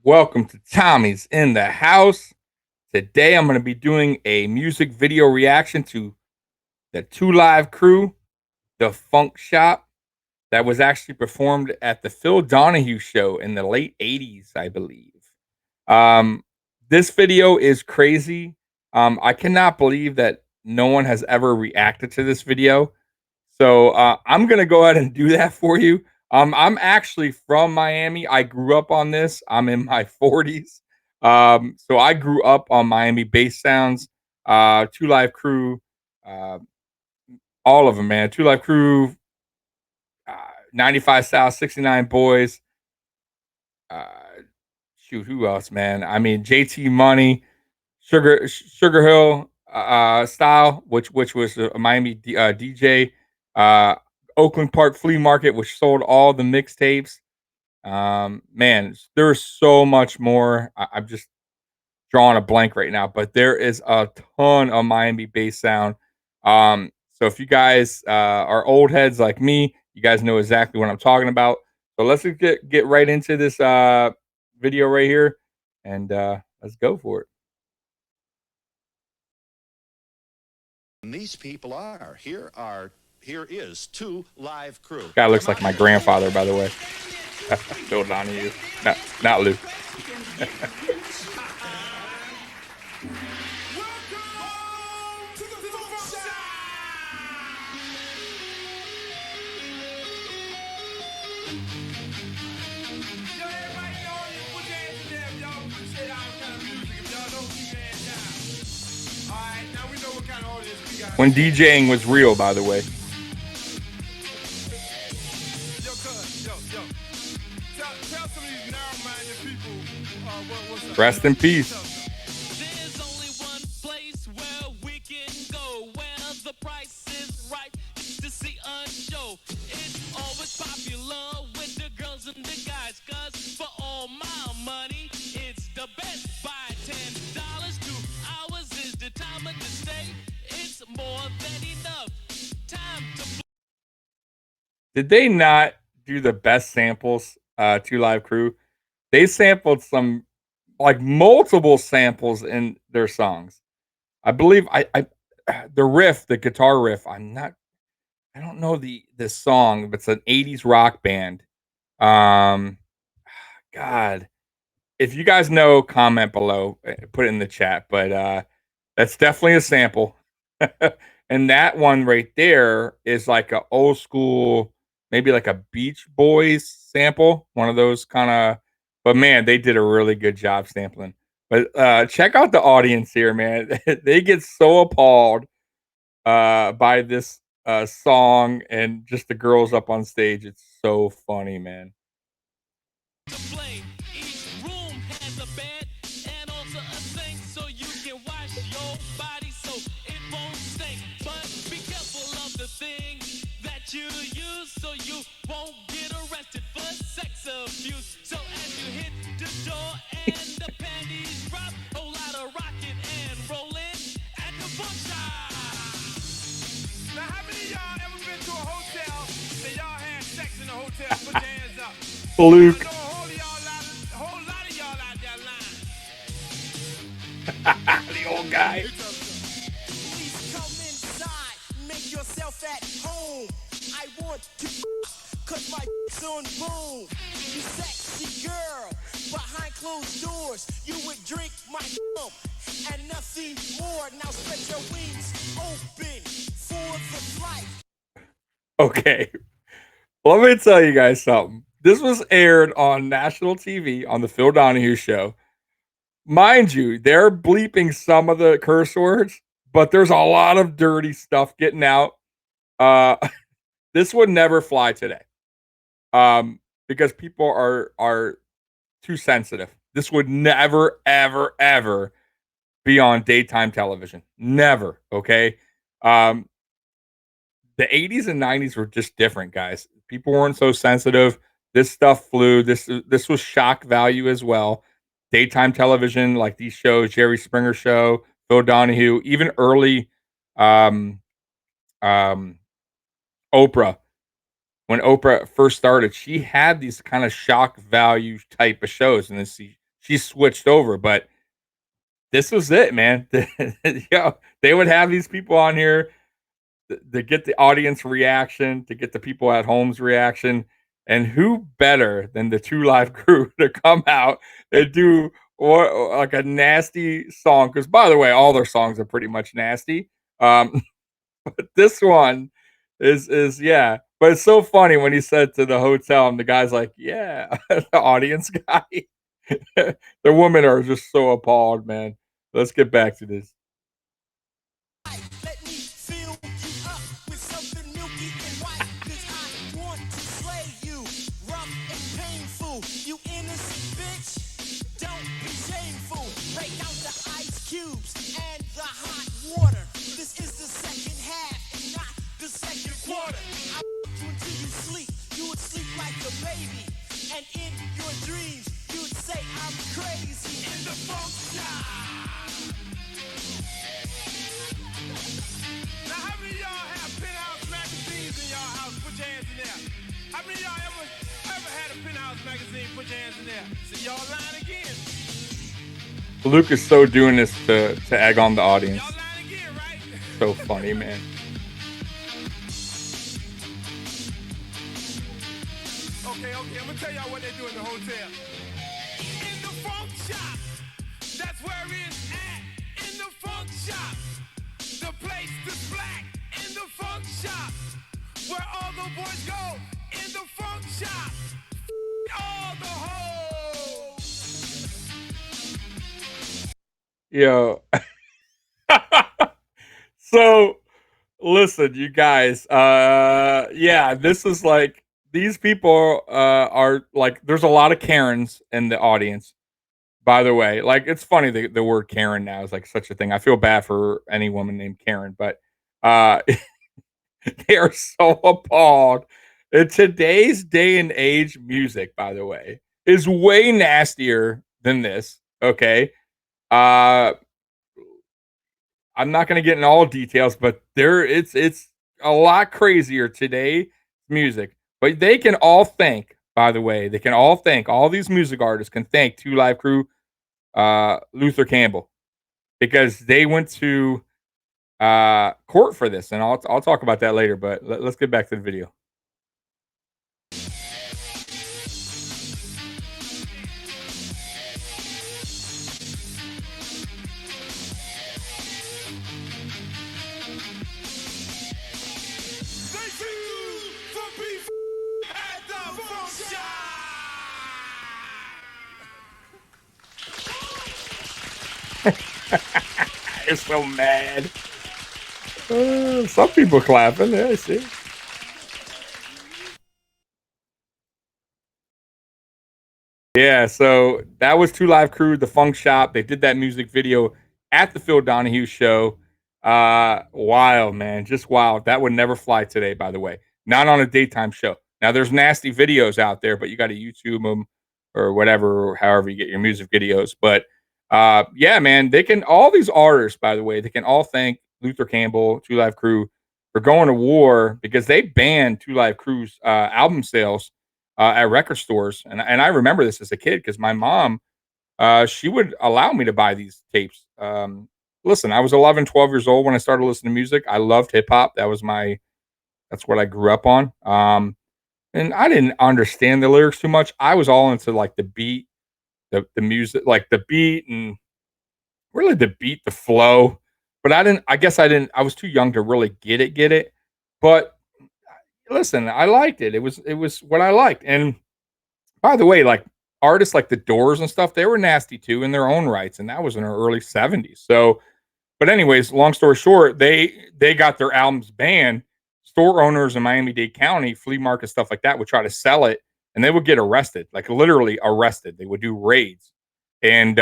Welcome to Tommy's in the house. Today I'm going to be doing a music video reaction to the Two Live Crew, The Funk Shop, that was actually performed at the Phil Donahue show in the late 80s, I believe. Um, this video is crazy. I cannot believe that no one has ever reacted to this video. So I'm gonna go ahead and do that for you. I'm actually from Miami. I grew up on this. I'm in my 40s. So I grew up on Miami bass sounds, Two Live Crew, uh, all of them, man. Two Live Crew, 95 South, 69 Boys. Uh, Shoot, who else, man? I mean, JT Money, Sugar Hill style, which was a Miami DJ, uh, Oakland Park Flea Market, which sold all the mixtapes. Man, there's so much more. I'm just drawing a blank right now, but there is a ton of Miami bass sound. So if you guys are old heads like me, you guys know exactly what I'm talking about. So let's just get right into this video right here, and let's go for it. And these people are. Here is Two Live Crew. Guy looks like my grandfather, by the way. Phil Donahue, not Luke. When DJing was real, by the way. Rest in peace. There's only one place where we can go, where the price is right to see a show. It's always popular with the girls and the guys, cause for all my money, it's the best. Buy $10, 2 hours is the time of the stay. It's more than enough time to. Did they not do the best samples? Two Live Crew. They sampled some, like, multiple samples in their songs. I believe I the riff, the guitar riff. I don't know the song, but it's an 80s rock band. Um, God, if you guys know, comment below, put it in the chat. But that's definitely a sample. And that one right there is like a old school, maybe like a Beach Boys sample, one of those kind of. But man, they did a really good job sampling. But check out the audience here, man. They get so appalled by this song and just the girls up on stage. It's so funny, man. Play. Each room has a bed and also a sink so you can wash your body so it won't stink. But be careful of the things that you use so you won't get arrested for sex abuse. So as you hit the door and the panties drop, whole lot of rocking and rolling at the funk shop. Now, how many of y'all ever been to a hotel and y'all had sex in a hotel? Put your hands up. Luke. Whole lot of y'all out there lying. The old guy. Please come inside, make yourself at home. I want to, cause my on boom. You sexy girl, behind closed doors, you would drink my and nothing more. Now spread your wings open for the flight. Okay. Let me tell you guys something. This was aired on national TV on the Phil Donahue show. Mind you, they're bleeping some of the curse words, but there's a lot of dirty stuff getting out. Uh, this would never fly today, because people are too sensitive. This would never, ever, ever be on daytime television. Never. Okay. Um, the 80s and 90s were just different, guys. People weren't so sensitive. This stuff flew. This was shock value as well. Daytime television, like these shows, Jerry Springer show, Phil Donahue, even early um, um, Oprah. When Oprah first started, she had these kind of shock value type of shows, and then she switched over. But this was it, man. They would have these people on here to get the audience reaction, to get the people at home's reaction. And who better than the Two Live Crew to come out and do like a nasty song? Because by the way, all their songs are pretty much nasty. Um, but this one is yeah. But it's so funny when he said to the hotel, and the guy's like, "Yeah," the audience guy. The women are just so appalled, man. Let's get back to this. Let me fill you up with something milky and white, 'cause I want to slay you, rough and painful. You innocent bitch, don't be shameful. Break out the ice cubes and the hot water. This is the second half and not the second quarter. I you until you sleep. You would sleep like a baby, and in your dreams you would say I'm crazy. In the funk shop. Now, how many of y'all have penthouse magazines in y'all house? Put your hands in there. How many of y'all ever had a penthouse magazine? Put your hands in there. So y'all lying again. Luke is so doing this to egg on the audience. Y'all lying again, right? So funny, man. Okay, I'm gonna tell y'all what they do in the hotel. In the funk shop, that's where it's at. In the funk shop, the place that's black. In the funk shop, where all the boys go. In the funk shop, all the hoes. Yo. So listen, you guys, yeah, this is like these people are like there's a lot of Karens in the audience, by the way. Like it's funny the word Karen now is like such a thing. I feel bad for any woman named Karen, but uh they are so appalled. In today's day and age, music, by the way, is way nastier than this. Okay. Uh I'm not going to get in all details, but it's a lot crazier today music. But they can all thank, by the way, they can all thank all these music artists can thank Two Live Crew, Luther Campbell, because they went to court for this, and I'll talk about that later. But let's get back to the video. Thank you for being at the funk shop. They're so mad. Some people clapping. Yeah, I see. Yeah, so that was Two Live Crew, the Funk Shop. They did that music video at the Phil Donahue show. Wild, man, just wild. That would never fly today, by the way. Not on a daytime show. Now, there's nasty videos out there, but you got to YouTube them or whatever, or however you get your music videos. But yeah, man, they can. All these artists, by the way, they can all thank Luther Campbell, Two Live Crew, for going to war because they banned Two Live Crew's album sales at record stores. And I remember this as a kid because my mom, she would allow me to buy these tapes. Listen, I was 11, 12 years old when I started listening to music. I loved hip hop. That's what I grew up on. And I didn't understand the lyrics too much. I was all into like the beat, the music, like the beat and really the beat, the flow. But I was too young to really get it. But listen, I liked it. It was what I liked. And by the way, like artists like the Doors and stuff, they were nasty too in their own rights, and that was in the early '70s. So, but anyways, long story short, they got their albums banned. Store owners in Miami-Dade County, flea market stuff like that, would try to sell it, and they would get arrested, like literally arrested. They would do raids, and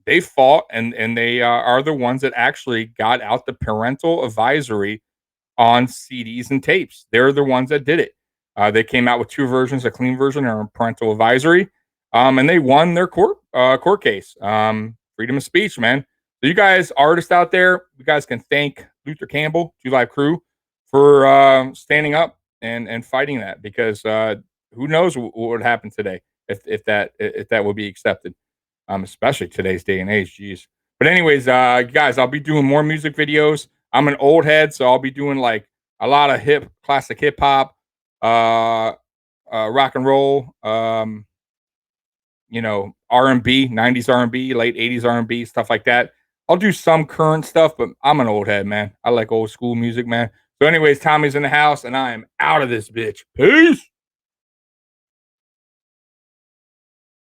they fought, and they are the ones that actually got out the parental advisory on CDs and tapes. They're the ones that did it. They came out with two versions, a clean version and a parental advisory, and they won their court case. Freedom of speech, man. So you guys, artists out there, you guys can thank Luther Campbell, Two Live Crew, for standing up and fighting that, because who knows what would happen today if that would be accepted. Especially today's day and age. Jeez. But anyways, guys, I'll be doing more music videos. I'm an old head, so I'll be doing like a lot of classic hip hop, uh, rock and roll, R&B, 90s R&B, late 80s R&B, stuff like that. I'll do some current stuff, but I'm an old head, man. I like old school music, man. So anyways, Tommy's in the house, and I am out of this bitch. Peace.